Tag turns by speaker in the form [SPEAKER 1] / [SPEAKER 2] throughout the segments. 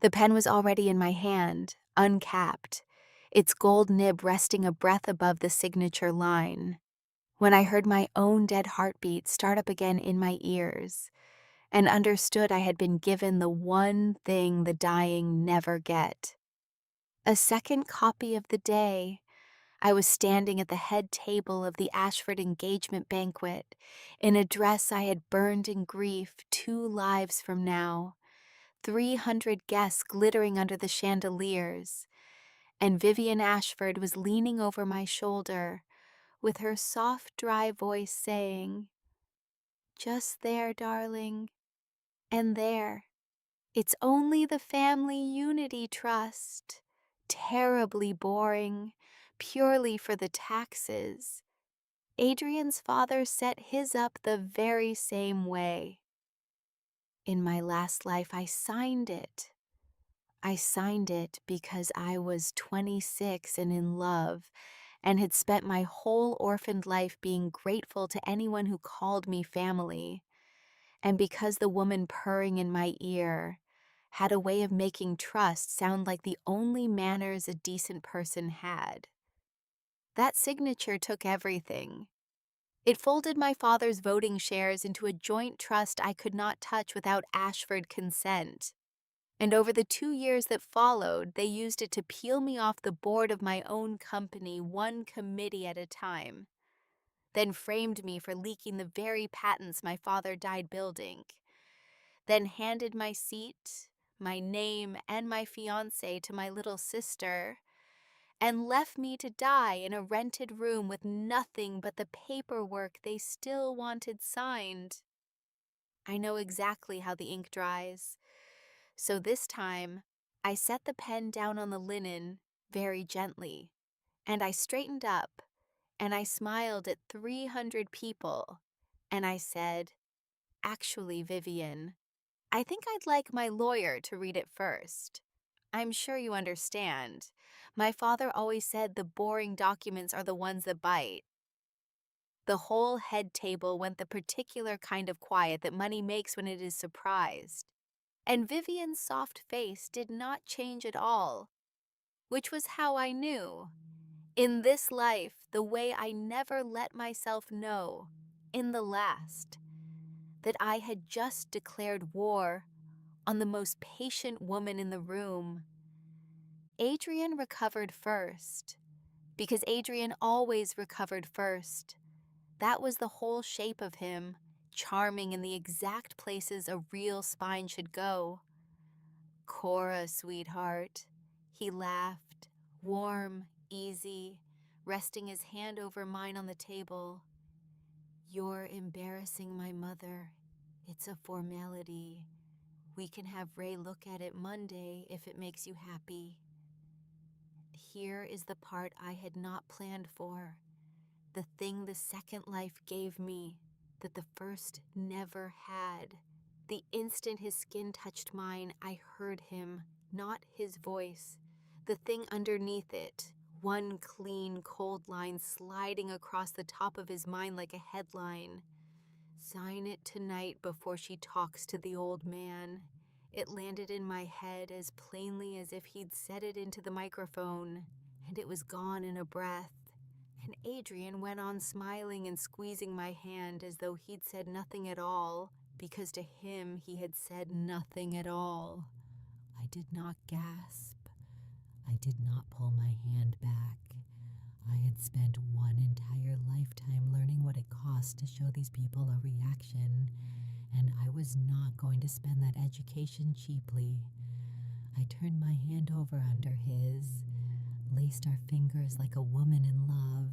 [SPEAKER 1] The pen was already in my hand, uncapped, its gold nib resting a breath above the signature line, when I heard my own dead heartbeat start up again in my ears, and understood I had been given the one thing the dying never get. A second copy of the day. I was standing at the head table of the Ashford engagement banquet, in a dress I had burned in grief 2 lives from now, 300 guests glittering under the chandeliers, and Vivian Ashford was leaning over my shoulder, with her soft, dry voice saying, "Just there, darling, and there. It's only the Family Unity Trust. Terribly boring, purely for the taxes. Adrian's father set his up the very same way. In my last life, I signed it. I signed it because I was 26 and in love, and had spent my whole orphaned life being grateful to anyone who called me family, and because the woman purring in my ear had a way of making trust sound like the only manners a decent person had. That signature took everything. It folded my father's voting shares into a joint trust I could not touch without Ashford consent. And over the 2 years that followed, they used it to peel me off the board of my own company, one committee at a time, then framed me for leaking the very patents my father died building, then handed my seat, my name, and my fiancé to my little sister, and left me to die in a rented room with nothing but the paperwork they still wanted signed. I know exactly how the ink dries, so this time I set the pen down on the linen very gently, and I straightened up, and I smiled at 300 people, and I said, "Actually, Vivian, I think I'd like my lawyer to read it first. I'm sure you understand. My father always said the boring documents are the ones that bite." The whole head table went the particular kind of quiet that money makes when it is surprised. And Vivian's soft face did not change at all, which was how I knew, in this life, the way I never let myself know, in the last, that I had just declared war on the most patient woman in the room. Adrian recovered first, because Adrian always recovered first. That was the whole shape of him, charming in the exact places a real spine should go. "Cora, sweetheart," he laughed, warm, easy, resting his hand over mine on the table. "You're embarrassing my mother. It's a formality. We can have Ray look at it Monday if it makes you happy." Here is the part I had not planned for, the thing the second life gave me that the first never had. The instant his skin touched mine, I heard him, not his voice. The thing underneath it, one clean, cold line sliding across the top of his mind like a headline. "Sign it tonight before she talks to the old man." It landed in my head as plainly as if he'd said it into the microphone, and it was gone in a breath. And Adrian went on smiling and squeezing my hand as though he'd said nothing at all, because to him he had said nothing at all. I did not gasp. I did not pull my hand back. I had spent one entire lifetime learning what it cost to show these people a reaction, and I was not going to spend that education cheaply. I turned my hand over under his, laced our fingers like a woman in love,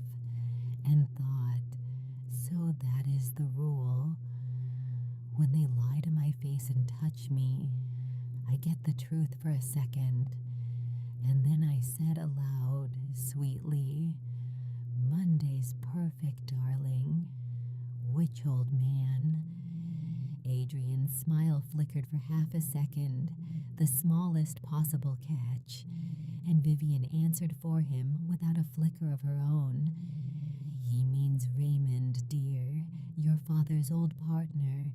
[SPEAKER 1] and thought, so that is the rule. When they lie to my face and touch me, I get the truth for a second, and then I said aloud, sweetly, "Monday's perfect, darling." "Which old man?" Adrian's smile flickered for half a second, the smallest possible catch, and Vivian answered for him without a flicker of her own. "He means Raymond, dear, your father's old partner.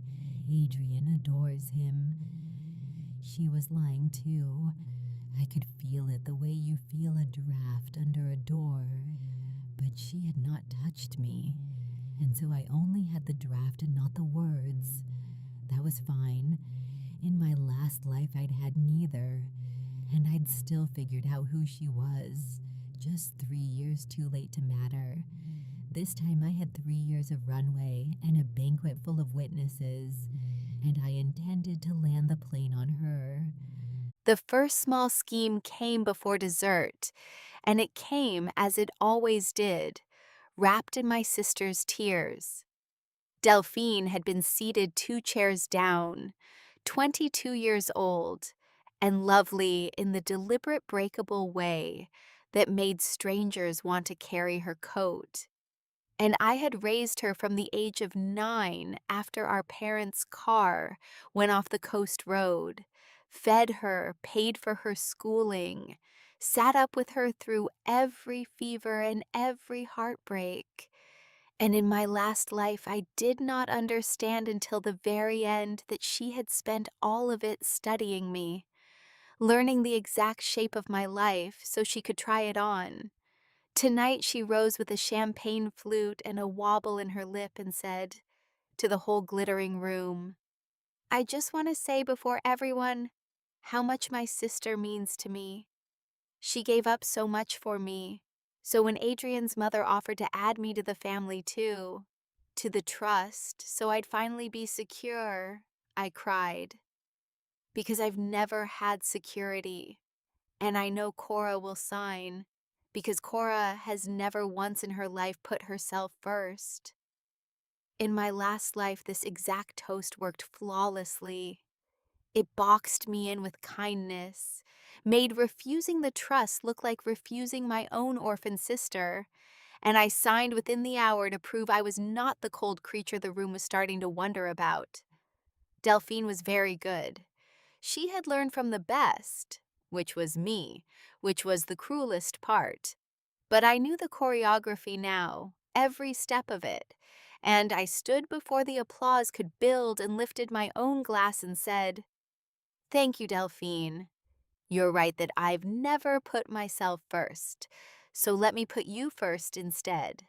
[SPEAKER 1] Adrian adores him."
[SPEAKER 2] she was lying too. I could feel it the way you feel a draft under a door. But she had not touched me, and so I only had the draft and not the words. That was fine. In my last life, I'd had neither, and I'd still figured out who she was. Just 3 years too late to matter. This time I had 3 years of runway and a banquet full of witnesses, and I intended to land the plane on her.
[SPEAKER 1] The first small scheme came before dessert, and it came as it always did, wrapped in my sister's tears. Delphine had been seated 2 chairs down, 22 years old, and lovely in the deliberate breakable way that made strangers want to carry her coat. And I had raised her from the age of 9 after our parents' car went off the coast road, fed her, paid for her schooling, sat up with her through every fever and every heartbreak. And in my last life, I did not understand until the very end that she had spent all of it studying me, learning the exact shape of my life so she could try it on. Tonight she rose with a champagne flute and a wobble in her lip and said to the whole glittering room, "I just want to say before everyone how much my sister means to me. She gave up so much for me. So when Adrian's mother offered to add me to the family too, to the trust, so I'd finally be secure," I cried, "because I've never had security. And I know Cora will sign, because Cora has never once in her life put herself first. In my last life, this exact toast worked flawlessly. It boxed me in with kindness, made refusing the trust look like refusing my own orphan sister, and I signed within the hour to prove I was not the cold creature the room was starting to wonder about. Delphine was very good. She had learned from the best, which was me, which was the cruelest part. But I knew the choreography now, every step of it, and I stood before the applause could build and lifted my own glass and said, "Thank you, Delphine. You're right that I've never put myself first, so let me put you first instead.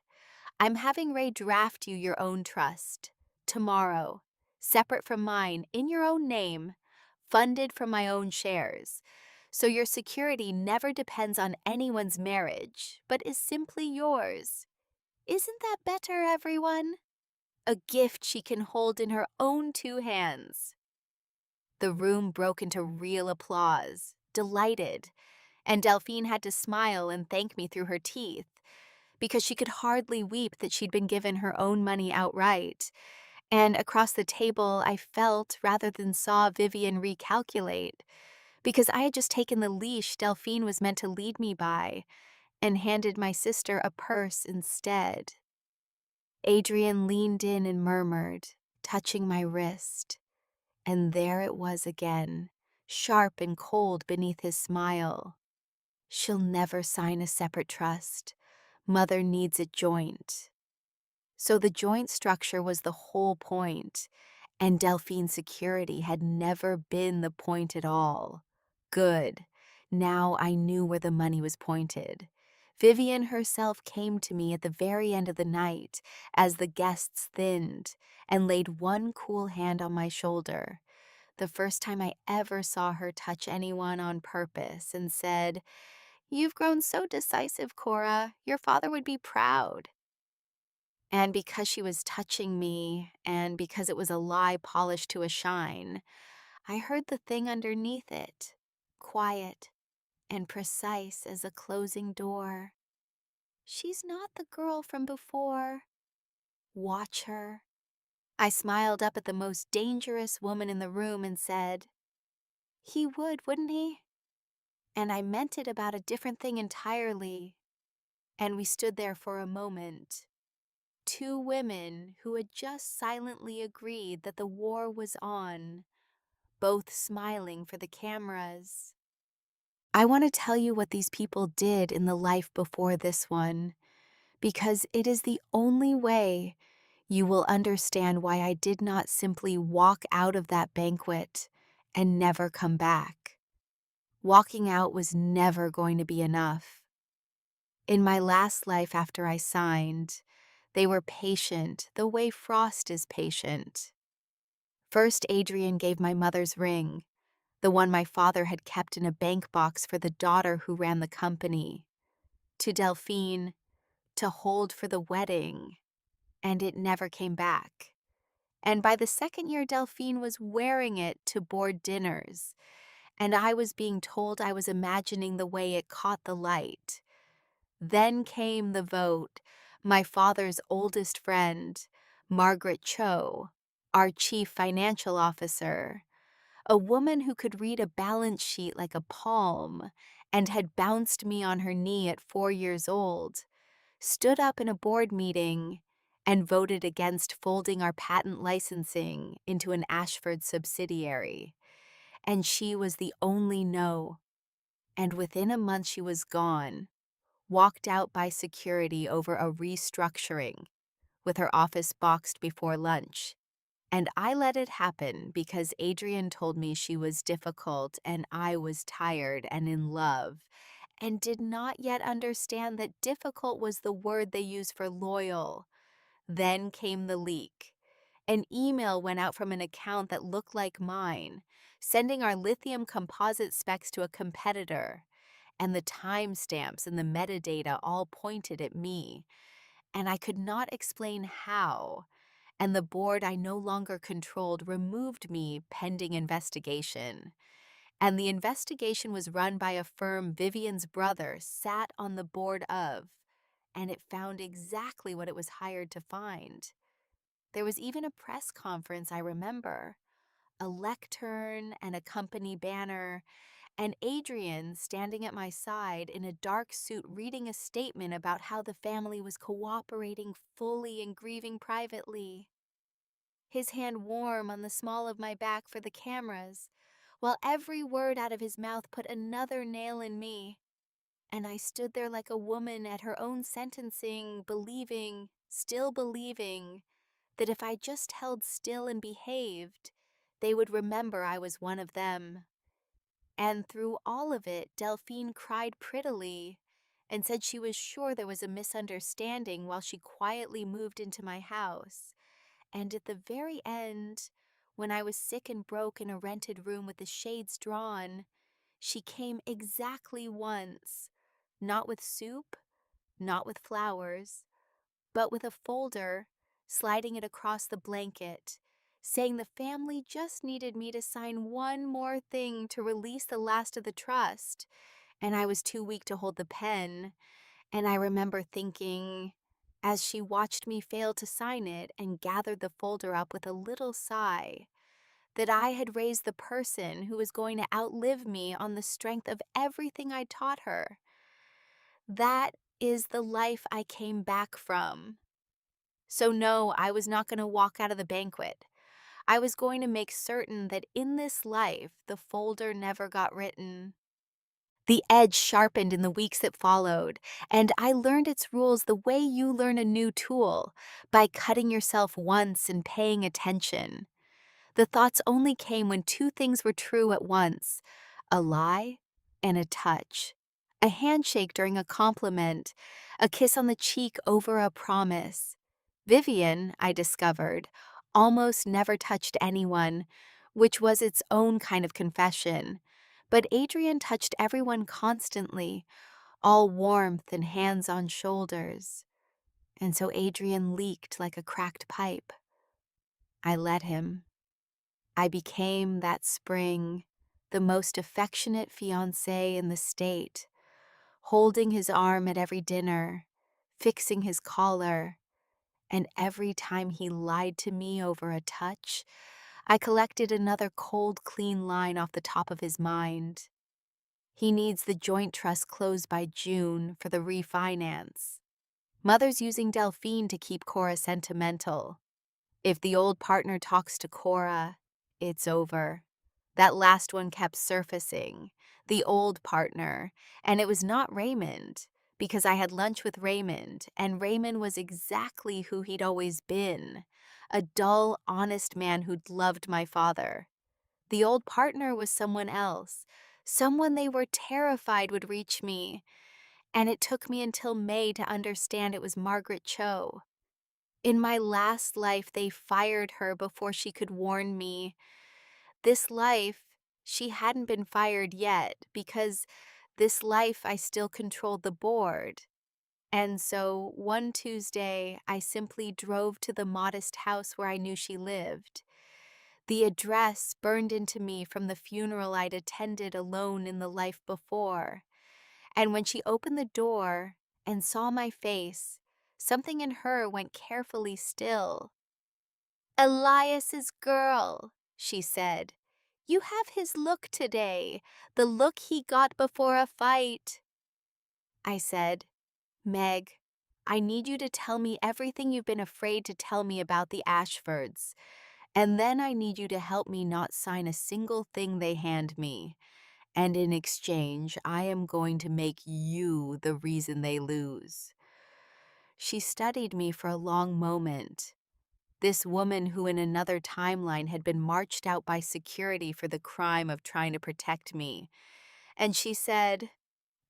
[SPEAKER 1] I'm having Ray draft you your own trust. Tomorrow, separate from mine, in your own name, funded from my own shares. So your security never depends on anyone's marriage, but is simply yours. Isn't that better, everyone? A gift she can hold in her own 2 hands." The room broke into real applause, delighted, and Delphine had to smile and thank me through her teeth, because she could hardly weep that she'd been given her own money outright. And across the table, I felt rather than saw Vivian recalculate, because I had just taken the leash Delphine was meant to lead me by and handed my sister a purse instead. Adrian leaned in and murmured, touching my wrist, and there it was again, sharp and cold beneath his smile. "She'll never sign a separate trust. Mother needs it joint." So the joint structure was the whole point, and Delphine's security had never been the point at all. Good. Now I knew where the money was pointed. Vivian herself came to me at the very end of the night as the guests thinned and laid one cool hand on my shoulder, the first time I ever saw her touch anyone on purpose, and said, "You've grown so decisive, Cora. Your father would be proud." And because she was touching me, and because it was a lie polished to a shine, I heard the thing underneath it, quiet and precise as a closing door. "She's not the girl from before. Watch her." I smiled up at the most dangerous woman in the room and said, "He would, wouldn't he?" And I meant it about a different thing entirely. And we stood there for a moment. 2 women who had just silently agreed that the war was on, both smiling for the cameras. I want to tell you what these people did in the life before this one, because it is the only way you will understand why I did not simply walk out of that banquet and never come back. Walking out was never going to be enough. In my last life after I signed, they were patient the way Frost is patient. First, Adrian gave my mother's ring, the one my father had kept in a bank box for the daughter who ran the company, to Delphine to hold for the wedding, and it never came back. And by the second year, Delphine was wearing it to board dinners, and I was being told I was imagining the way it caught the light. Then came the vote, my father's oldest friend, Margaret Cho, our chief financial officer, a woman who could read a balance sheet like a palm and had bounced me on her knee at 4 years old, stood up in a board meeting and voted against folding our patent licensing into an Ashford subsidiary. And she was the only no. And within a month she was gone, walked out by security over a restructuring, with her office boxed before lunch. And I let it happen because Adrian told me she was difficult and I was tired and in love, and did not yet understand that difficult was the word they use for loyal. Then came the leak. An email went out from an account that looked like mine, sending our lithium composite specs to a competitor, and the timestamps and the metadata all pointed at me, and I could not explain how, and the board I no longer controlled removed me pending investigation. And the investigation was run by a firm Vivian's brother sat on the board of, and it found exactly what it was hired to find. There was even a press conference, I remember, a lectern and a company banner, and Adrian standing at my side in a dark suit reading a statement about how the family was cooperating fully and grieving privately. His hand warm on the small of my back for the cameras, while every word out of his mouth put another nail in me. And I stood there like a woman at her own sentencing, believing, still believing, that if I just held still and behaved, they would remember I was one of them. And through all of it, Delphine cried prettily and said she was sure there was a misunderstanding while she quietly moved into my house. And at the very end, when I was sick and broke in a rented room with the shades drawn, she came exactly once, not with soup, not with flowers, but with a folder, sliding it across the blanket, saying the family just needed me to sign one more thing to release the last of the trust, and I was too weak to hold the pen. And I remember thinking, as she watched me fail to sign it and gathered the folder up with a little sigh, that I had raised the person who was going to outlive me on the strength of everything I taught her. That is the life I came back from. So no, I was not going to walk out of the banquet. I was going to make certain that in this life, the folder never got written. The edge sharpened in the weeks that followed, and I learned its rules the way you learn a new tool, by cutting yourself once and paying attention. The thoughts only came when two things were true at once: a lie and a touch, a handshake during a compliment, a kiss on the cheek over a promise. Vivian, I discovered, almost never touched anyone, which was its own kind of confession. But Adrian touched everyone constantly, all warmth and hands on shoulders. And so Adrian leaked like a cracked pipe. I let him. I became, that spring, the most affectionate fiancé in the state, holding his arm at every dinner, fixing his collar, and every time he lied to me over a touch, I collected another cold, clean line off the top of his mind. He needs the joint trust closed by June for the refinance. Mother's using Delphine to keep Cora sentimental. If the old partner talks to Cora, it's over. That last one kept surfacing, the old partner, and it was not Raymond, because I had lunch with Raymond, and Raymond was exactly who he'd always been, a dull, honest man who'd loved my father. The old partner was someone else, someone they were terrified would reach me, and it took me until May to understand it was Margaret Cho. In my last life, they fired her before she could warn me. This life, she hadn't been fired yet because this life I still controlled the board. And so one Tuesday, I simply drove to the modest house where I knew she lived. The address burned into me from the funeral I'd attended alone in the life before. And when she opened the door and saw my face, something in her went carefully still. "Elias's girl," she said. "You have his look today, the look he got before a fight." I said, "Meg, I need you to tell me everything you've been afraid to tell me about the Ashfords, and then I need you to help me not sign a single thing they hand me. And in exchange, I am going to make you the reason they lose." She studied me for a long moment. This woman who in another timeline had been marched out by security for the crime of trying to protect me. And she said,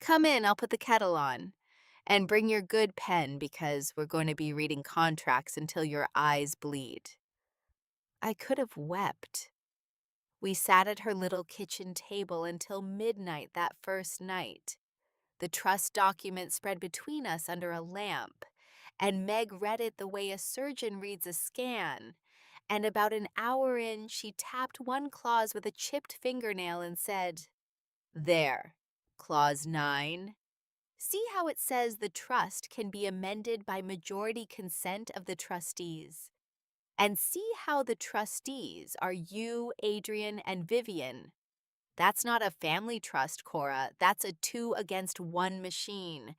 [SPEAKER 1] "Come in, I'll put the kettle on. And bring your good pen because we're going to be reading contracts until your eyes bleed." I could have wept. We sat at her little kitchen table until midnight that first night. The trust document spread between us under a lamp, and Meg read it the way a surgeon reads a scan. And about an hour in, she tapped one clause with a chipped fingernail and said, "There, clause 9. See how it says the trust can be amended by majority consent of the trustees. And see how the trustees are you, Adrian, and Vivian. That's not a family trust, Cora. That's a 2-against-1 machine.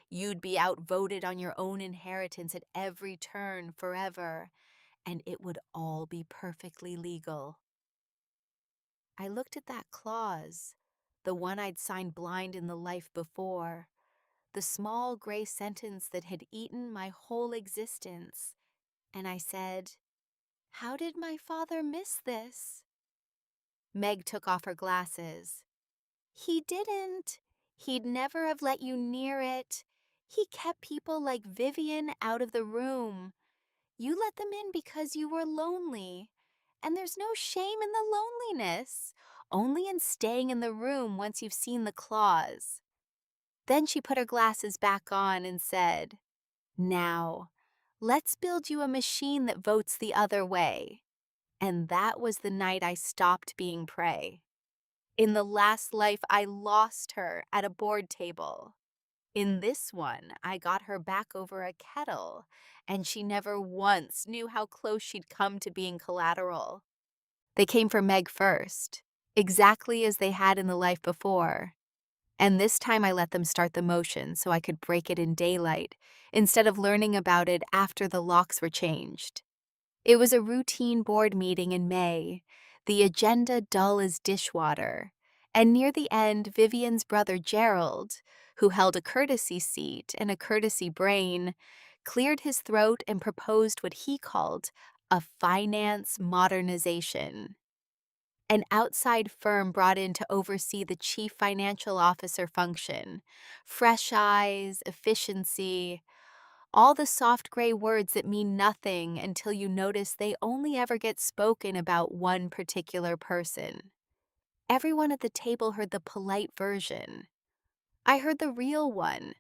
[SPEAKER 1] You'd be outvoted on your own inheritance at every turn forever, and it would all be perfectly legal." I looked at that clause, the one I'd signed blind in the life before, the small gray sentence that had eaten my whole existence, and I said, "How did my father miss this?" Meg took off her glasses. "He didn't. He'd never have let you near it. He kept people like Vivian out of the room. You let them in because you were lonely. And there's no shame in the loneliness, only in staying in the room once you've seen the claws." Then she put her glasses back on and said, "Now, let's build you a machine that votes the other way." And that was the night I stopped being prey. In the last life, I lost her at a board table. In this one, I got her back over a kettle, and she never once knew how close she'd come to being collateral. They came for Meg first, exactly as they had in the life before. And this time I let them start the motion so I could break it in daylight, instead of learning about it after the locks were changed. It was a routine board meeting in May, the agenda dull as dishwater, and near the end, Vivian's brother Gerald, who held a courtesy seat and a courtesy brain, cleared his throat and proposed what he called a finance modernization. An outside firm brought in to oversee the chief financial officer function. Fresh eyes, efficiency, all the soft gray words that mean nothing until you notice they only ever get spoken about one particular person. Everyone at the table heard the polite version. I heard the real one,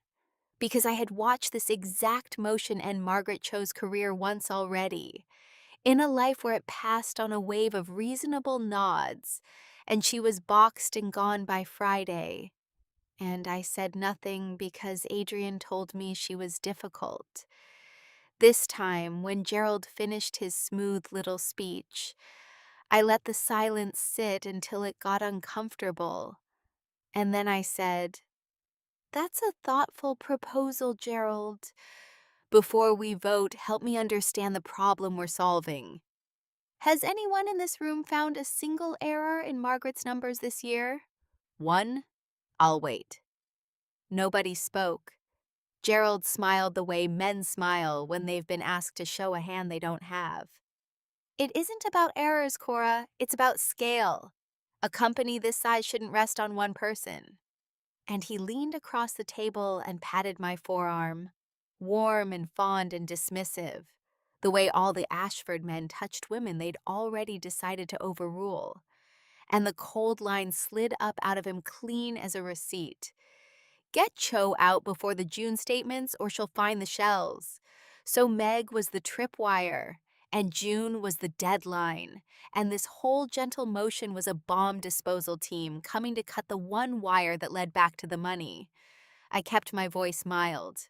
[SPEAKER 1] because I had watched this exact motion end Margaret Cho's career once already, in a life where it passed on a wave of reasonable nods, and she was boxed and gone by Friday. And I said nothing because Adrian told me she was difficult. This time, when Gerald finished his smooth little speech, I let the silence sit until it got uncomfortable. And then I said, "That's a thoughtful proposal, Gerald. Before we vote, help me understand the problem we're solving. Has anyone in this room found a single error in Margaret's numbers this year? One? I'll wait." Nobody spoke. Gerald smiled the way men smile when they've been asked to show a hand they don't have. It isn't about errors, Cora. It's about scale. A company this size shouldn't rest on one person. And he leaned across the table and patted my forearm, warm and fond and dismissive, the way all the Ashford men touched women they'd already decided to overrule. And the cold line slid up out of him clean as a receipt. Get Cho out before the June statements or she'll find the shells. So Meg was the tripwire, and June was the deadline, and this whole gentle motion was a bomb disposal team coming to cut the one wire that led back to the money. I kept my voice mild.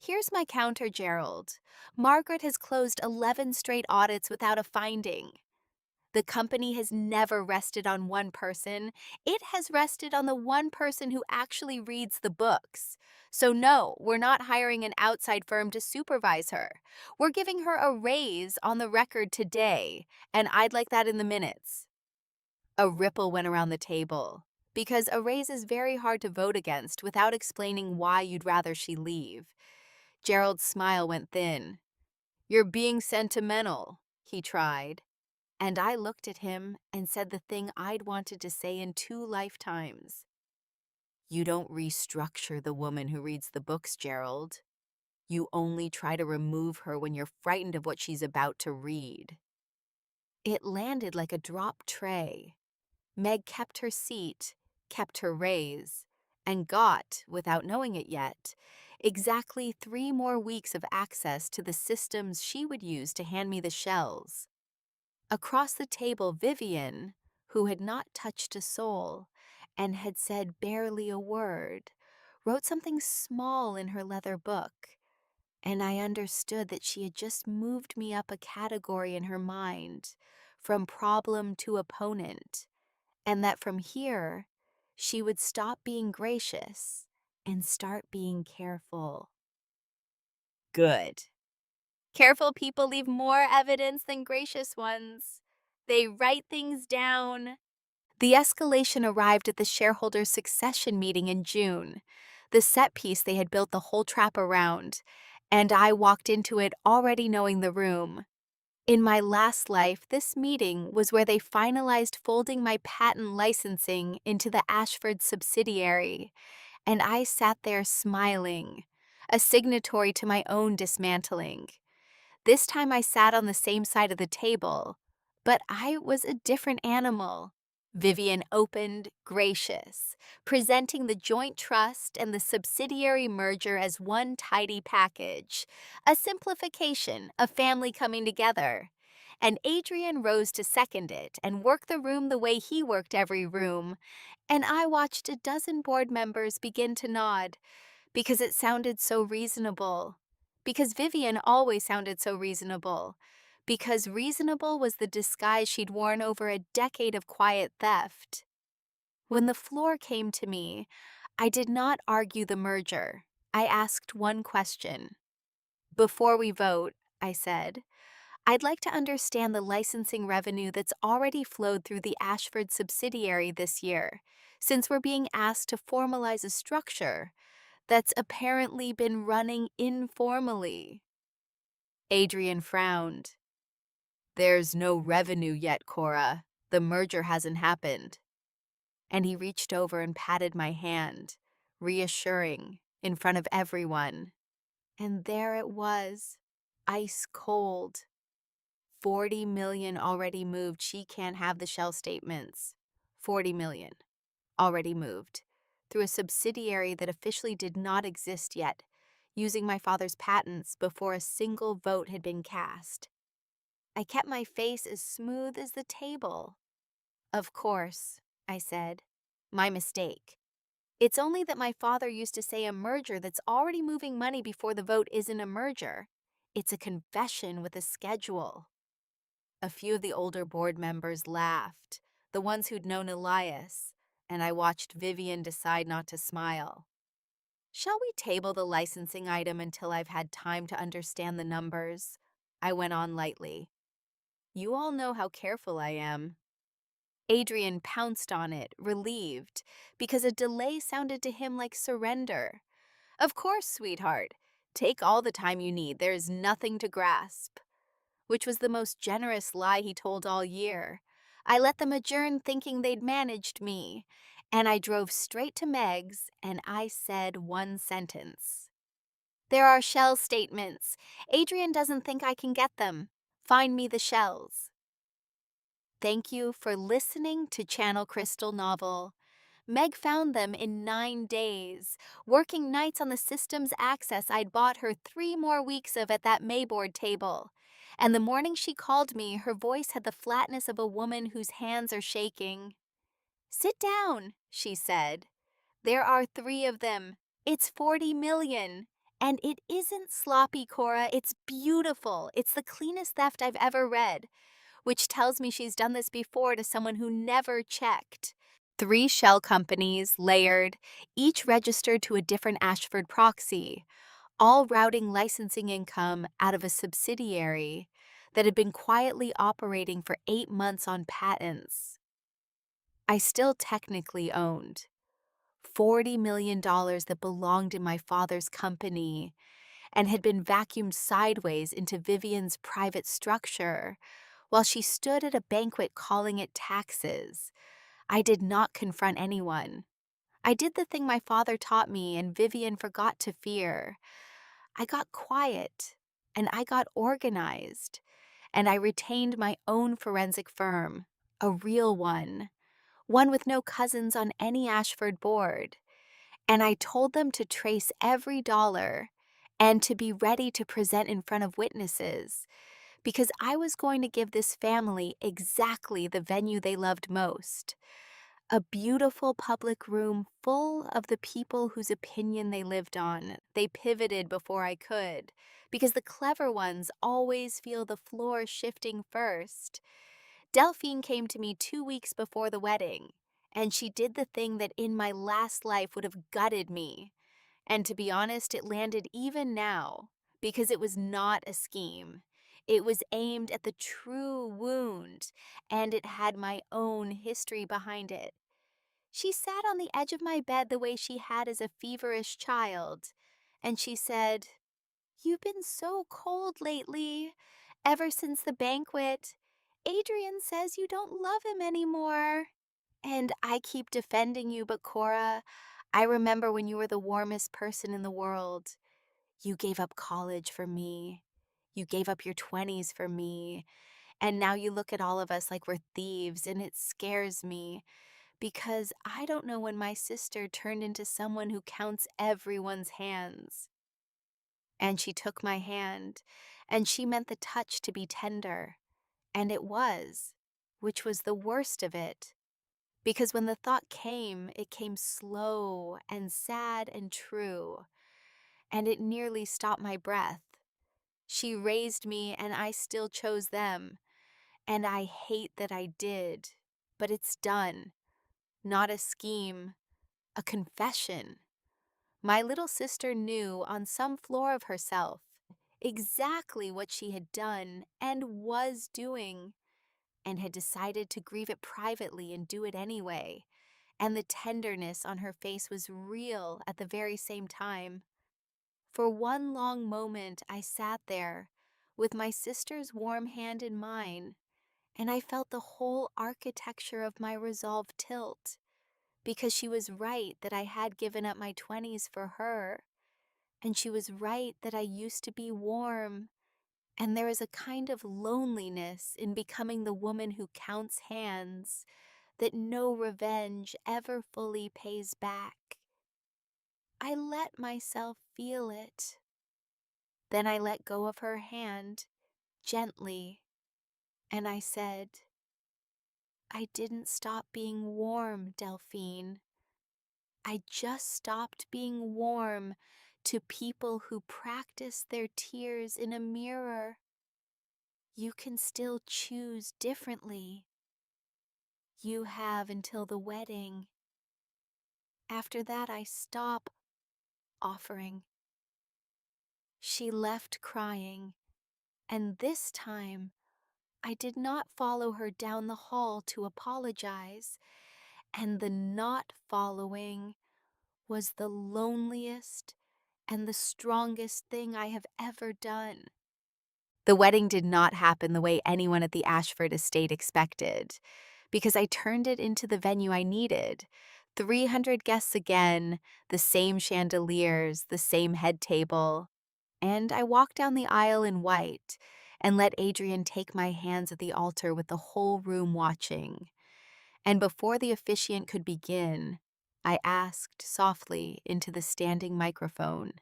[SPEAKER 1] Here's my counter, Gerald. Margaret has closed 11 straight audits without a finding. The company has never rested on one person. It has rested on the one person who actually reads the books. So no, we're not hiring an outside firm to supervise her. We're giving her a raise on the record today, and I'd like that in the minutes. A ripple went around the table, because a raise is very hard to vote against without explaining why you'd rather she leave. Gerald's smile went thin. You're being sentimental, he tried. And I looked at him and said the thing I'd wanted to say in 2 lifetimes. You don't restructure the woman who reads the books, Gerald. You only try to remove her when you're frightened of what she's about to read. It landed like a drop tray. Meg kept her seat, kept her raise, and got, without knowing it yet, exactly 3 more weeks of access to the systems she would use to hand me the shells. Across the table, Vivian, who had not touched a soul and had said barely a word, wrote something small in her leather book, and I understood that she had just moved me up a category in her mind, from problem to opponent, and that from here, she would stop being gracious and start being careful. Good. Careful people leave more evidence than gracious ones. They write things down. The escalation arrived at the shareholders' succession meeting in June, the set piece they had built the whole trap around, and I walked into it already knowing the room. In my last life, this meeting was where they finalized folding my patent licensing into the Ashford subsidiary, and I sat there smiling, a signatory to my own dismantling. This time I sat on the same side of the table, but I was a different animal. Vivian opened, gracious, presenting the joint trust and the subsidiary merger as one tidy package, a simplification, a family coming together. And Adrian rose to second it and work the room the way he worked every room, and I watched a dozen board members begin to nod, because it sounded so reasonable. Because Vivian always sounded so reasonable. Because reasonable was the disguise she'd worn over a decade of quiet theft. When the floor came to me, I did not argue the merger. I asked one question. Before we vote, I said, I'd like to understand the licensing revenue that's already flowed through the Ashford subsidiary this year, since we're being asked to formalize a structure that's apparently been running informally. Adrian frowned. There's no revenue yet, Cora. The merger hasn't happened. And he reached over and patted my hand, reassuring, in front of everyone. And there it was, ice cold. 40 million already moved. She can't have the shell statements. 40 million already moved through a subsidiary that officially did not exist yet, using my father's patents before a single vote had been cast. I kept my face as smooth as the table. Of course, I said. My mistake. It's only that my father used to say a merger that's already moving money before the vote isn't a merger. It's a confession with a schedule. A few of the older board members laughed, the ones who'd known Elias, and I watched Vivian decide not to smile. Shall we table the licensing item until I've had time to understand the numbers? I went on lightly. You all know how careful I am. Adrian pounced on it, relieved, because a delay sounded to him like surrender. Of course, sweetheart. Take all the time you need. There is nothing to grasp. which was the most generous lie he told all year. I let them adjourn thinking they'd managed me, and I drove straight to Meg's and I said one sentence. There are shell statements. Adrian doesn't think I can get them. Find me the shells. Thank you for listening to Channel Crystal Novel. Meg found them in 9 days, working nights on the system's access I'd bought her 3 more weeks of at that Mayboard table. And the morning she called me, her voice had the flatness of a woman whose hands are shaking. Sit down, she said. There are 3 of them. It's 40 million. And it isn't sloppy, Cora. It's beautiful. It's the cleanest theft I've ever read, which tells me she's done this before to someone who never checked. 3 shell companies, layered, each registered to a different Ashford proxy, all routing licensing income out of a subsidiary that had been quietly operating for 8 months on patents. I still technically owned $40 million that belonged in my father's company and had been vacuumed sideways into Vivian's private structure while she stood at a banquet calling it taxes. I did not confront anyone. I did the thing my father taught me and Vivian forgot to fear. I got quiet and I got organized, and I retained my own forensic firm, a real one with no cousins on any Ashford board. And I told them to trace every dollar and to be ready to present in front of witnesses, because I was going to give this family exactly the venue they loved most. A beautiful public room full of the people whose opinion they lived on. They pivoted before I could, because the clever ones always feel the floor shifting first. Delphine came to me 2 weeks before the wedding, and she did the thing that in my last life would have gutted me. And to be honest, it landed even now, because it was not a scheme. It was aimed at the true wound, and it had my own history behind it. She sat on the edge of my bed the way she had as a feverish child, and she said, "You've been so cold lately, ever since the banquet. Adrian says you don't love him anymore. And I keep defending you, but Cora, I remember when you were the warmest person in the world. You gave up college for me. You gave up your 20s for me. And now you look at all of us like we're thieves, and it scares me because I don't know when my sister turned into someone who counts everyone's hands." And she took my hand, and she meant the touch to be tender. And it was, which was the worst of it. Because when the thought came, it came slow and sad and true, and it nearly stopped my breath. She raised me, and I still chose them, and I hate that I did. But it's done. Not a scheme, a confession. My little sister knew on some floor of herself exactly what she had done and was doing, and had decided to grieve it privately and do it anyway. And the tenderness on her face was real at the very same time. For one long moment, I sat there with my sister's warm hand in mine, and I felt the whole architecture of my resolve tilt, because she was right that I had given up my 20s for her, and she was right that I used to be warm. And there is a kind of loneliness in becoming the woman who counts hands that no revenge ever fully pays back. I let myself feel it. Then I let go of her hand, gently, and I said, "I didn't stop being warm, Delphine. I just stopped being warm to people who practice their tears in a mirror. You can still choose differently. You have until the wedding. After that, I stop offering." She left crying, and this time I did not follow her down the hall to apologize, and the not following was the loneliest and the strongest thing I have ever done. The wedding did not happen the way anyone at the Ashford estate expected, because I turned it into the venue I needed. 300 guests again, the same chandeliers, the same head table. And I walked down the aisle in white and let Adrian take my hands at the altar with the whole room watching. And before the officiant could begin, I asked softly into the standing microphone,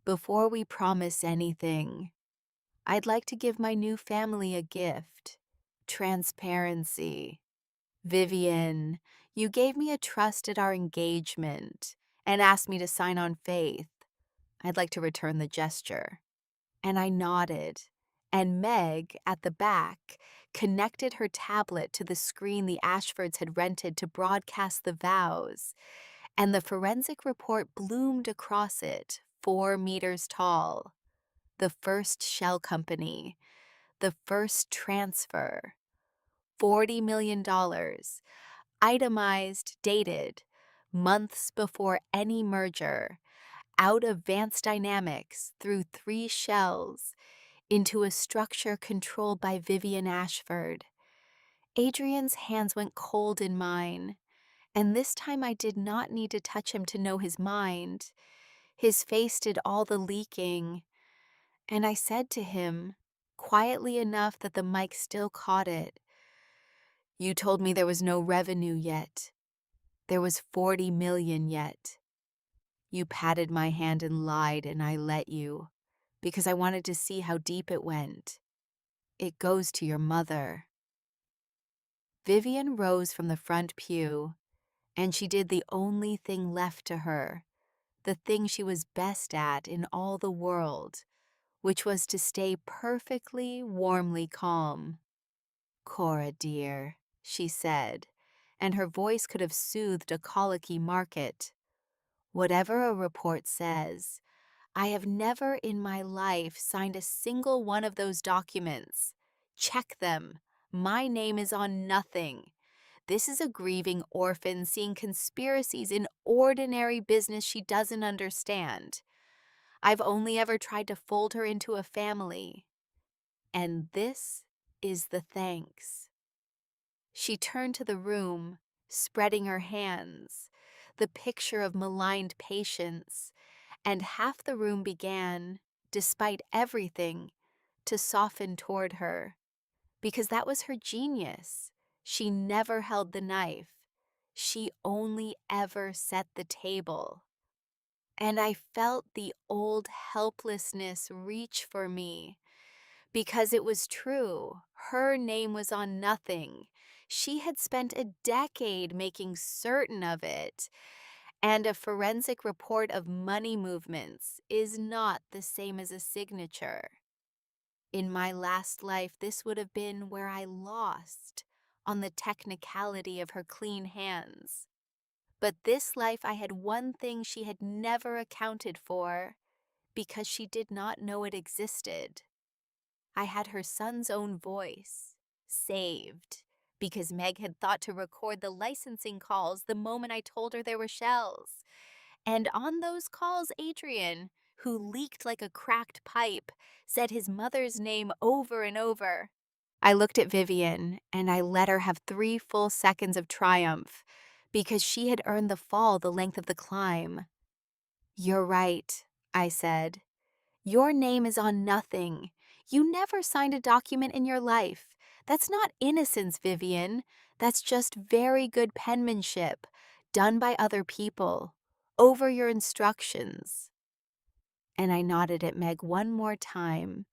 [SPEAKER 1] "Before we promise anything, I'd like to give my new family a gift. Transparency. Vivian, you gave me a trust at our engagement and asked me to sign on faith. I'd like to return the gesture." And I nodded, and Meg, at the back, connected her tablet to the screen the Ashfords had rented to broadcast the vows, and the forensic report bloomed across it, 4 meters tall. The first shell company, the first transfer, $40 million, itemized, dated, months before any merger, out of Vance Dynamics through 3 shells, into a structure controlled by Vivian Ashford. Adrian's hands went cold in mine, and this time I did not need to touch him to know his mind. His face did all the leaking, and I said to him, quietly enough that the mic still caught it, "You told me there was no revenue yet. There was 40 million yet. You patted my hand and lied, and I let you, because I wanted to see how deep it went. It goes to your mother." Vivian rose from the front pew, and she did the only thing left to her, the thing she was best at in all the world, which was to stay perfectly, warmly calm. "Cora, dear," she said, and her voice could have soothed a colicky market. "Whatever a report says, I have never in my life signed a single one of those documents. Check them. My name is on nothing. This is a grieving orphan seeing conspiracies in ordinary business she doesn't understand. I've only ever tried to fold her into a family. And this is the thanks." She turned to the room, spreading her hands, the picture of maligned patience, and half the room began, despite everything, to soften toward her, because that was her genius. She never held the knife. She only ever set the table. And I felt the old helplessness reach for me, because it was true. Her name was on nothing. She had spent a decade making certain of it, and a forensic report of money movements is not the same as a signature. In my last life, this would have been where I lost on the technicality of her clean hands. But this life, I had one thing she had never accounted for, because she did not know it existed. I had her son's own voice, saved, because Meg had thought to record the licensing calls the moment I told her there were shells. And on those calls, Adrian, who leaked like a cracked pipe, said his mother's name over and over. I looked at Vivian, and I let her have 3 full seconds of triumph, because she had earned the fall the length of the climb. "You're right," I said. "Your name is on nothing. You never signed a document in your life. That's not innocence, Vivian. That's just very good penmanship, done by other people, over your instructions." And I nodded at Meg one more time,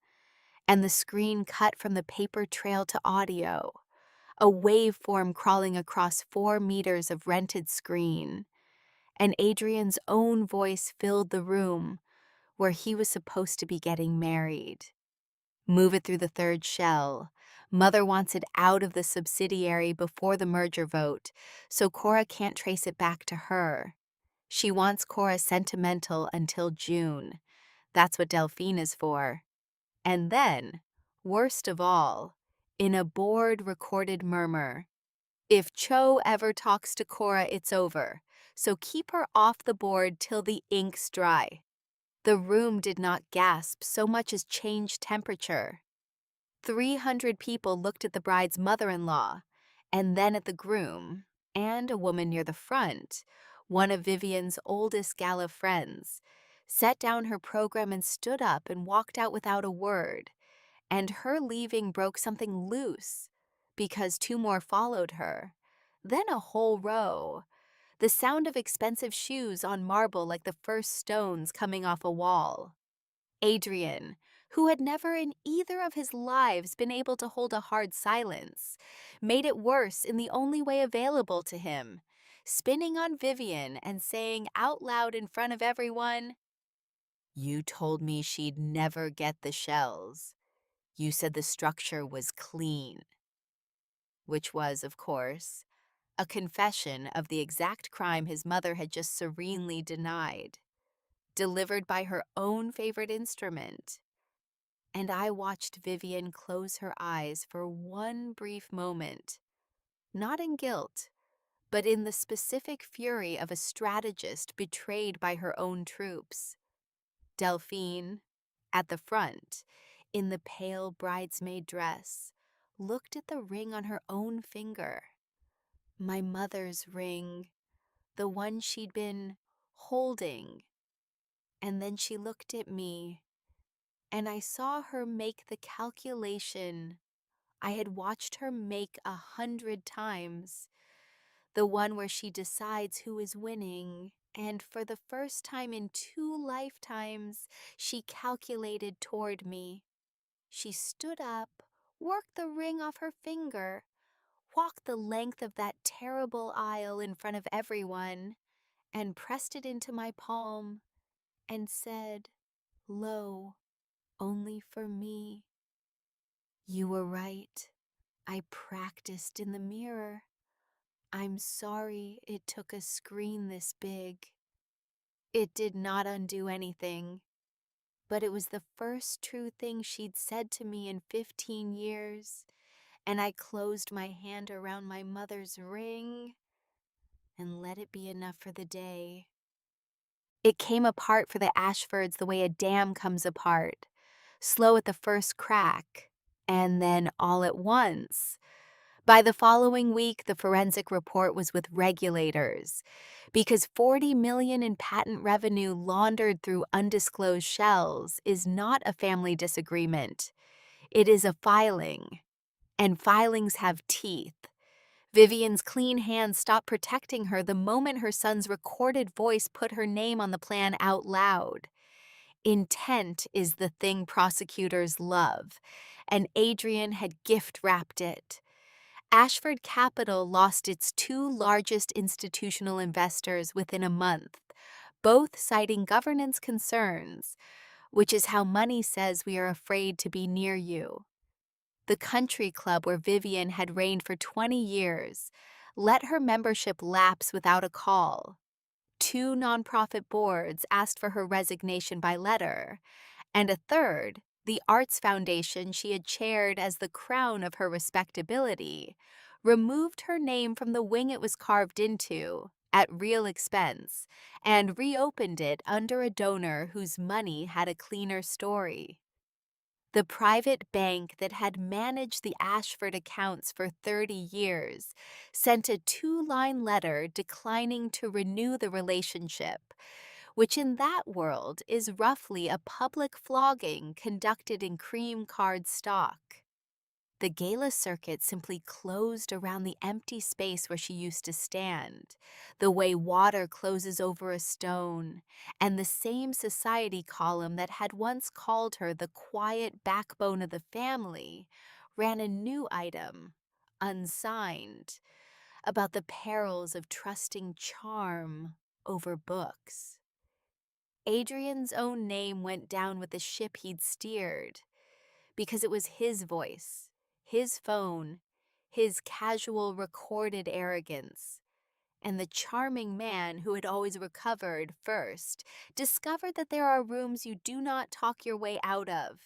[SPEAKER 1] and the screen cut from the paper trail to audio, a waveform crawling across 4 meters of rented screen, and Adrian's own voice filled the room where he was supposed to be getting married. "Move it through the 3rd shell. Mother wants it out of the subsidiary before the merger vote, so Cora can't trace it back to her. She wants Cora sentimental until June. That's what Delphine is for. And then, worst of all, in a board-recorded murmur, if Cho ever talks to Cora, it's over, so keep her off the board till the ink's dry." The room did not gasp so much as change temperature. 300 people looked at the bride's mother-in-law, and then at the groom, and a woman near the front, one of Vivian's oldest gala friends, set down her program and stood up and walked out without a word, and her leaving broke something loose, because two more followed her, then a whole row, the sound of expensive shoes on marble like the first stones coming off a wall. Adrian, who had never in either of his lives been able to hold a hard silence, made it worse in the only way available to him, spinning on Vivian and saying out loud in front of everyone, "You told me she'd never get the shells. You said the structure was clean." Which was, of course, a confession of the exact crime his mother had just serenely denied, delivered by her own favorite instrument. And I watched Vivian close her eyes for one brief moment, not in guilt, but in the specific fury of a strategist betrayed by her own troops. Delphine, at the front, in the pale bridesmaid dress, looked at the ring on her own finger. My mother's ring, the one she'd been holding. And then she looked at me, and I saw her make the calculation I had watched her make 100 times, the one where she decides who is winning, and for the first time in 2 lifetimes, she calculated toward me. She stood up, worked the ring off her finger, walked the length of that terrible aisle in front of everyone, and pressed it into my palm, and said, low, only for me, "You were right. I practiced in the mirror. I'm sorry it took a screen this big." It did not undo anything, but it was the first true thing she'd said to me in 15 years, and I closed my hand around my mother's ring and let it be enough for the day. It came apart for the Ashfords the way a dam comes apart, slow at the first crack, and then all at once. By the following week, the forensic report was with regulators, because 40 million in patent revenue laundered through undisclosed shells is not a family disagreement. It is a filing, and filings have teeth. Vivian's clean hands stopped protecting her the moment her son's recorded voice put her name on the plan out loud. Intent is the thing prosecutors love, and Adrian had gift-wrapped it. Ashford Capital lost its two largest institutional investors within a month, both citing governance concerns, which is how money says we are afraid to be near you. The country club where Vivian had reigned for 20 years let her membership lapse without a call. Two nonprofit boards asked for her resignation by letter, and a third, the Arts Foundation she had chaired as the crown of her respectability, removed her name from the wing it was carved into, at real expense, and reopened it under a donor whose money had a cleaner story. The private bank that had managed the Ashford accounts for 30 years sent a 2-line letter declining to renew the relationship, which in that world is roughly a public flogging conducted in cream card stock. The gala circuit simply closed around the empty space where she used to stand, the way water closes over a stone, and the same society column that had once called her the quiet backbone of the family ran a new item, unsigned, about the perils of trusting charm over books. Adrian's own name went down with the ship he'd steered, because it was his voice, his phone, his casual recorded arrogance. And the charming man who had always recovered first discovered that there are rooms you do not talk your way out of.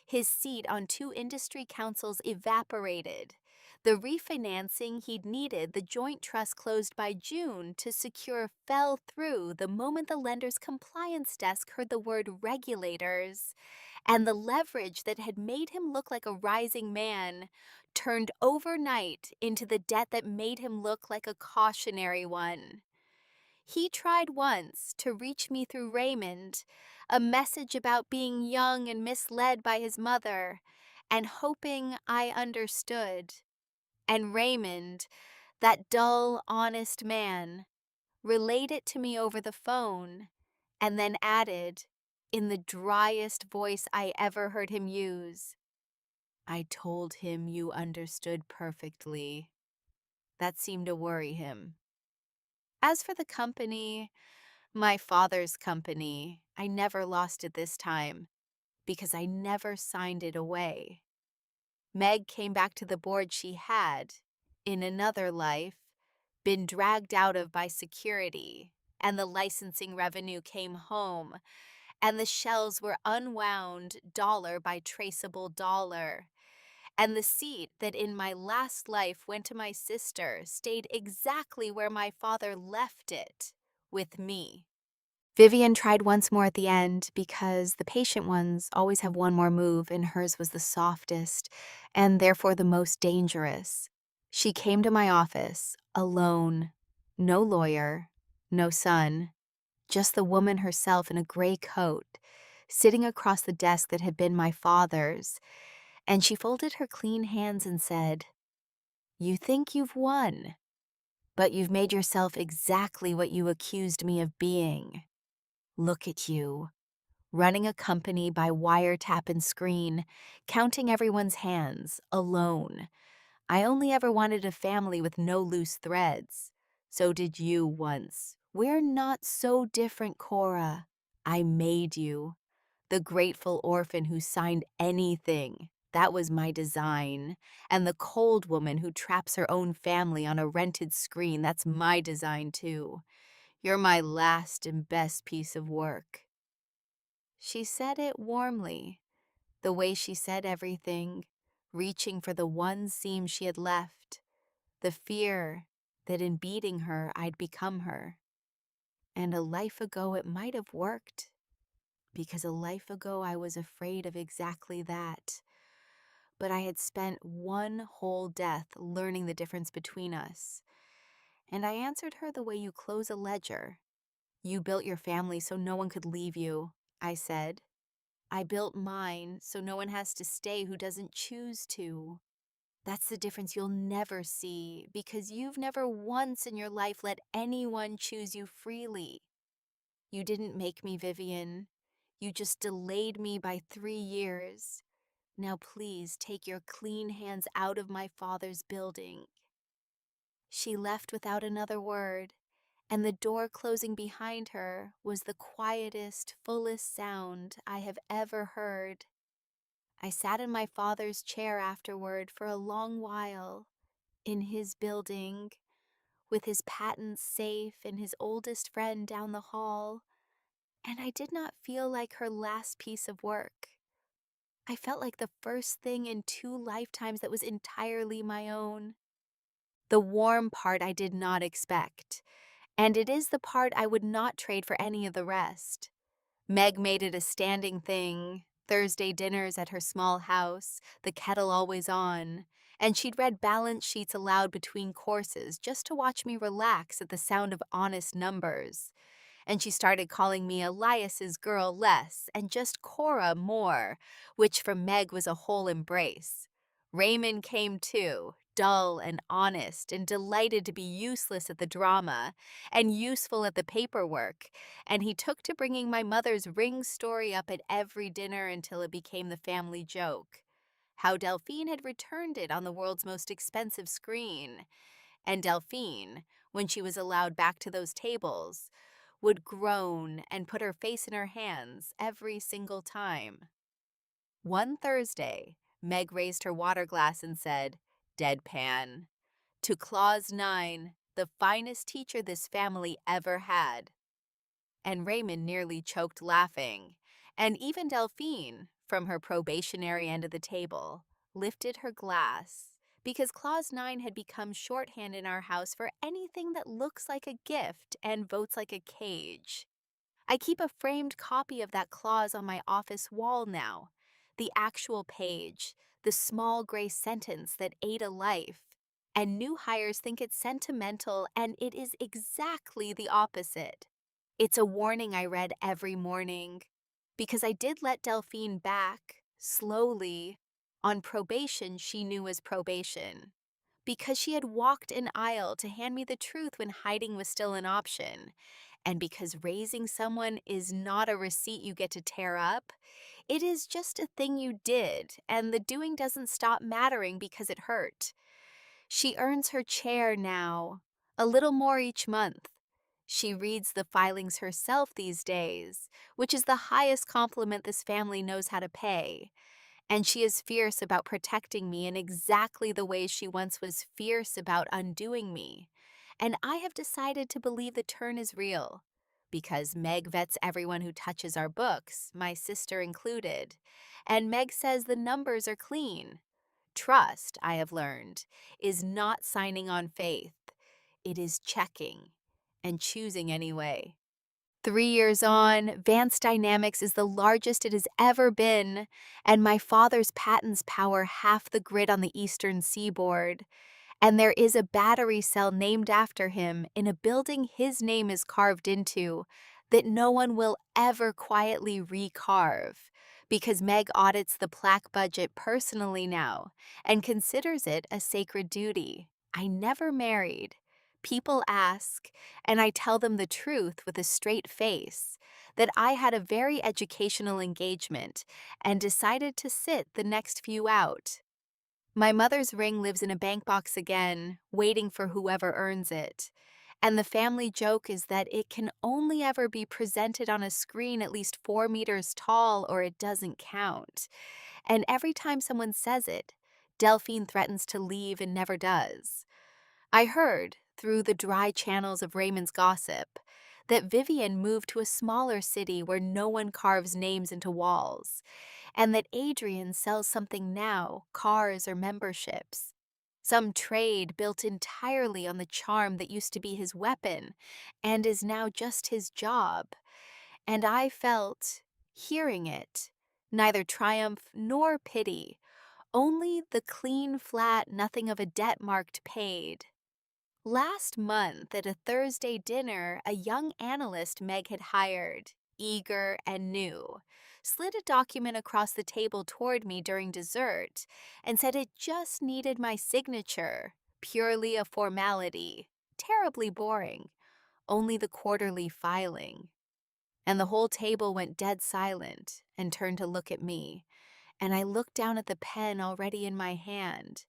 [SPEAKER 1] His seat on 2 industry councils evaporated. The refinancing he'd needed the joint trust closed by June to secure fell through the moment the lender's compliance desk heard the word regulators, and the leverage that had made him look like a rising man turned overnight into the debt that made him look like a cautionary one. He tried once to reach me through Raymond, a message about being young and misled by his mother, and hoping I understood. And Raymond, that dull, honest man, relayed it to me over the phone, and then added, in the driest voice I ever heard him use, "I told him you understood perfectly." That seemed to worry him. As for the company, my father's company, I never lost it this time because I never signed it away. Meg came back to the board she had, in another life, been dragged out of by security, and the licensing revenue came home, and the shells were unwound dollar by traceable dollar. And the seat that in my last life went to my sister stayed exactly where my father left it, with me. Vivian tried once more at the end because the patient ones always have one more move, and hers was the softest and therefore the most dangerous. She came to my office, alone, no lawyer, no son, just the woman herself in a gray coat, sitting across the desk that had been my father's, and she folded her clean hands and said, "You think you've won, but you've made yourself exactly what you accused me of being. Look at you, running a company by wiretap and screen, counting everyone's hands, alone. I only ever wanted a family with no loose threads. So did you once. We're not so different, Cora. I made you. The grateful orphan who signed anything. That was my design. And the cold woman who traps her own family on a rented screen. That's my design, too. You're my last and best piece of work." She said it warmly, the way she said everything, reaching for the one seam she had left, the fear that in beating her I'd become her. And a life ago it might have worked, because a life ago I was afraid of exactly that. But I had spent one whole death learning the difference between us. And I answered her the way you close a ledger. "You built your family so no one could leave you," I said. "I built mine so no one has to stay who doesn't choose to. That's the difference you'll never see, because you've never once in your life let anyone choose you freely. You didn't make me, Vivian. You just delayed me by 3 years. Now please take your clean hands out of my father's building." She left without another word, and the door closing behind her was the quietest, fullest sound I have ever heard. I sat in my father's chair afterward for a long while, in his building, with his patents safe and his oldest friend down the hall, and I did not feel like her last piece of work. I felt like the first thing in 2 lifetimes that was entirely my own. The warm part I did not expect, and it is the part I would not trade for any of the rest. Meg made it a standing thing, Thursday dinners at her small house, the kettle always on, and she'd read balance sheets aloud between courses just to watch me relax at the sound of honest numbers. And she started calling me Elias's girl less and just Cora more, which for Meg was a whole embrace. Raymond came too, dull and honest and delighted to be useless at the drama and useful at the paperwork, and he took to bringing my mother's ring story up at every dinner until it became the family joke. How Delphine had returned it on the world's most expensive screen. And Delphine, when she was allowed back to those tables, would groan and put her face in her hands every single time. One Thursday, Meg raised her water glass and said, deadpan, "To Clause 9, the finest teacher this family ever had." And Raymond nearly choked laughing, and even Delphine, from her probationary end of the table, lifted her glass, because Clause 9 had become shorthand in our house for anything that looks like a gift and votes like a cage. I keep a framed copy of that clause on my office wall now. The actual page, the small gray sentence that ate a life. And new hires think it's sentimental, and it is exactly the opposite. It's a warning I read every morning. Because I did let Delphine back, slowly, on probation she knew was probation. Because she had walked an aisle to hand me the truth when hiding was still an option. And because raising someone is not a receipt you get to tear up, it is just a thing you did, and the doing doesn't stop mattering because it hurt. She earns her chair now, a little more each month. She reads the filings herself these days, which is the highest compliment this family knows how to pay. And she is fierce about protecting me in exactly the way she once was fierce about undoing me. And I have decided to believe the turn is real. Because Meg vets everyone who touches our books, my sister included. And Meg says the numbers are clean. Trust, I have learned, is not signing on faith. It is checking and choosing anyway. 3 years on, Vance Dynamics is the largest it has ever been, and my father's patents power half the grid on the eastern seaboard. And there is a battery cell named after him in a building his name is carved into that no one will ever quietly recarve, because Meg audits the plaque budget personally now and considers it a sacred duty. I never married. People ask, and I tell them the truth with a straight face, that I had a very educational engagement and decided to sit the next few out. My mother's ring lives in a bank box again, waiting for whoever earns it. And the family joke is that it can only ever be presented on a screen at least 4 meters tall or it doesn't count. And every time someone says it, Delphine threatens to leave and never does. I heard, through the dry channels of Raymond's gossip, that Vivian moved to a smaller city where no one carves names into walls, and that Adrian sells something now, cars or memberships. Some trade built entirely on the charm that used to be his weapon and is now just his job. And I felt, hearing it, neither triumph nor pity, only the clean, flat, nothing of a debt marked paid. Last month at a Thursday dinner, a young analyst Meg had hired, eager and new, slid a document across the table toward me during dessert and said it just needed my signature, purely a formality, terribly boring, only the quarterly filing. And the whole table went dead silent and turned to look at me, and I looked down at the pen already in my hand,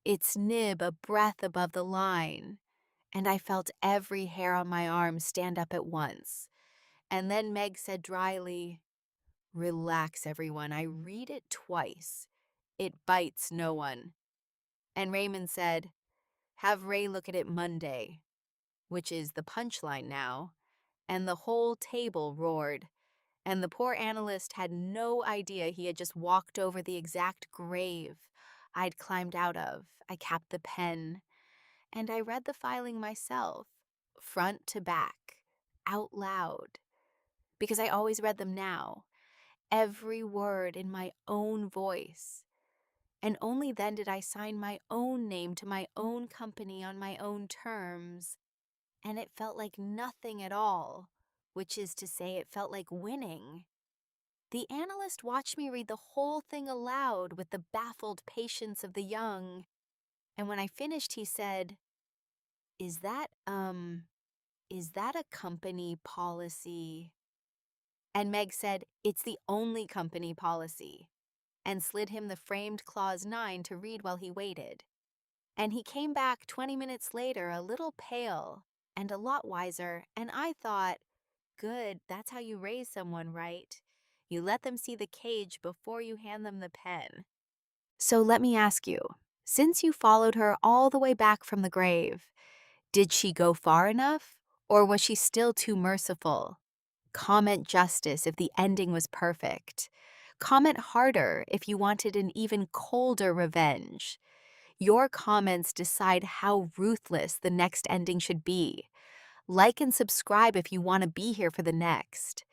[SPEAKER 1] its nib a breath above the line, and I felt every hair on my arm stand up at once. And then Meg said dryly, "Relax, everyone. I read it twice. It bites no one." And Raymond said, "Have Ray look at it Monday," which is the punchline now. And the whole table roared. And the poor analyst had no idea he had just walked over the exact grave I'd climbed out of. I capped the pen, and I read the filing myself, front to back, out loud, because I always read them now, every word in my own voice. And only then did I sign my own name to my own company on my own terms, and it felt like nothing at all, which is to say, it felt like winning. The analyst watched me read the whole thing aloud with the baffled patience of the young, and when I finished, he said, Is that a company policy?" And Meg said, "It's the only company policy," and slid him the framed Clause 9 to read while he waited. And he came back 20 minutes later a little pale and a lot wiser, and I thought, good, that's how you raise someone, right? You let them see the cage before you hand them the pen. So let me ask you, since you followed her all the way back from the grave, did she go far enough, or was she still too merciful? Comment justice if the ending was perfect. Comment harder if you wanted an even colder revenge. Your comments decide how ruthless the next ending should be. Like and subscribe if you want to be here for the next.